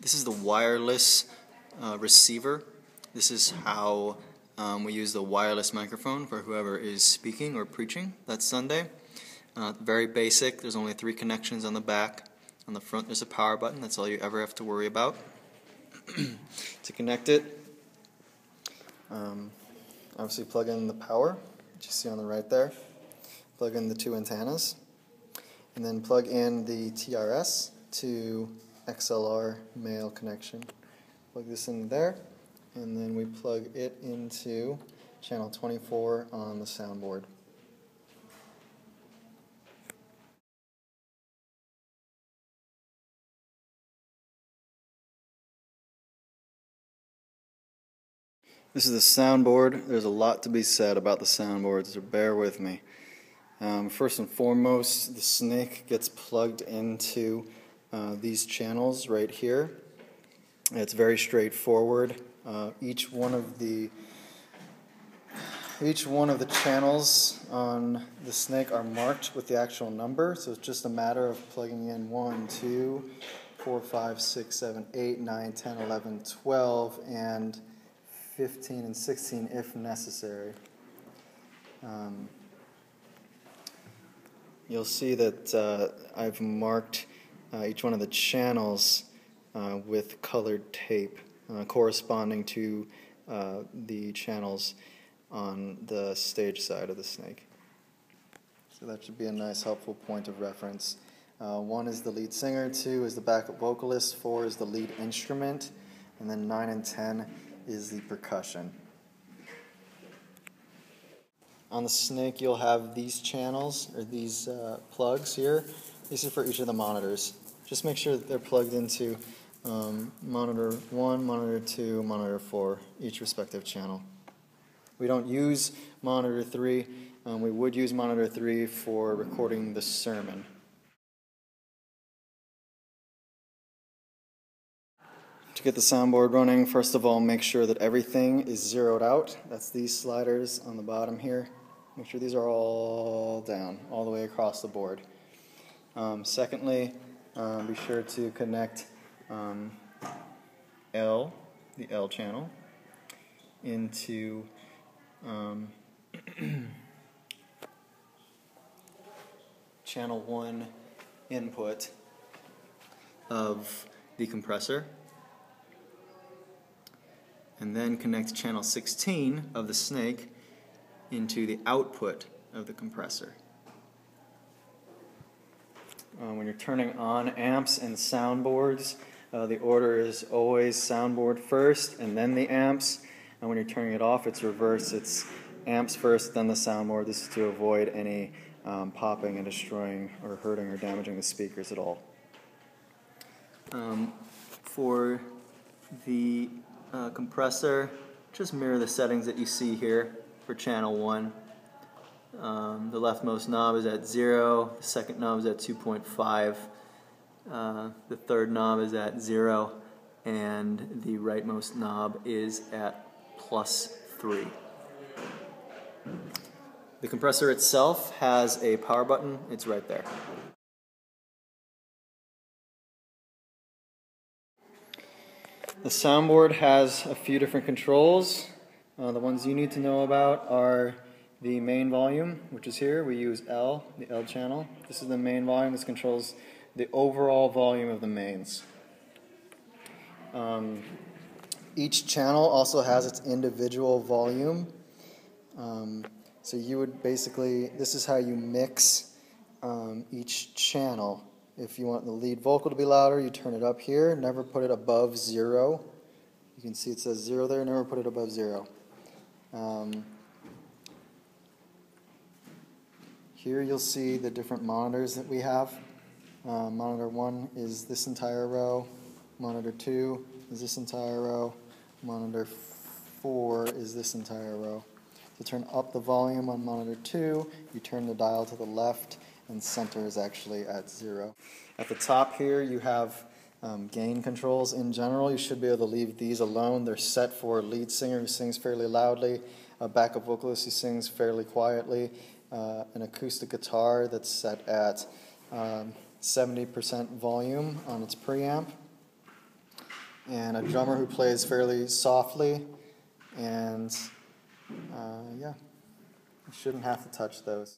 This is the wireless receiver. This is how we use the wireless microphone for whoever is speaking or preaching that Sunday. Very basic. There's only 3 connections on the back. On the front there's a power button. That's all you ever have to worry about. To connect it, obviously plug in the power, which you see on the right there. Plug in the 2 antennas. And then plug in the TRS to XLR male connection. Plug this in there, and then we plug it into channel 24 on the soundboard. This is the soundboard. There's a lot to be said about the soundboard, so bear with me. First and foremost, the snake gets plugged into these channels right here. It's very straightforward. Each one of the channels on the snake are marked with the actual number, so it's just a matter of plugging in 1, 2, 4, 5, 6, 7, 8, 9, 10, 11, 12, and 15 and 16 if necessary. You'll see that I've marked each one of the channels with colored tape corresponding to the channels on the stage side of the snake. So that should be a nice helpful point of reference. 1 is the lead singer, 2 is the backup vocalist, 4 is the lead instrument, and then 9 and 10 is the percussion. On the snake you'll have these channels, or these plugs here. These are for each of the monitors. Just make sure that they're plugged into monitor 1, monitor 2, monitor 4, each respective channel. We don't use monitor 3. We would use monitor 3 for recording the sermon. To get the soundboard running, first of all, make sure that everything is zeroed out. That's these sliders on the bottom here. Make sure these are all down, all the way across the board. Secondly, be sure to connect the L channel, into channel 1 input of the compressor, and then connect channel 16 of the snake into the output of the compressor. When you're turning on amps and soundboards, the order is always soundboard first and then the amps, and when you're turning it off it's reversed. It's amps first, then the soundboard. This is to avoid any popping and destroying or hurting or damaging the speakers at all. For the compressor, just mirror the settings that you see here for channel 1. The leftmost knob is at 0, the second knob is at 2.5, the third knob is at 0, and the rightmost knob is at +3. The compressor itself has a power button. It's right there. The soundboard has a few different controls. The ones you need to know about are the main volume, which is here. We use L, the L channel. This is the main volume. This controls the overall volume of the mains. Each channel also has its individual volume. So you would basically, this is how you mix each channel. If you want the lead vocal to be louder, you turn it up here. Never put it above 0. You can see it says 0 there. Never put it above 0. Here you'll see the different monitors that we have. Monitor 1 is this entire row. Monitor 2 is this entire row. Monitor 4 is this entire row. To turn up the volume on monitor 2, you turn the dial to the left, and center is actually at 0. At the top here you have gain controls. In general, you should be able to leave these alone. They're set for a lead singer who sings fairly loudly, a backup vocalist who sings fairly quietly, an acoustic guitar that's set at 70% volume on its preamp. and a drummer who plays fairly softly, and yeah, you shouldn't have to touch those.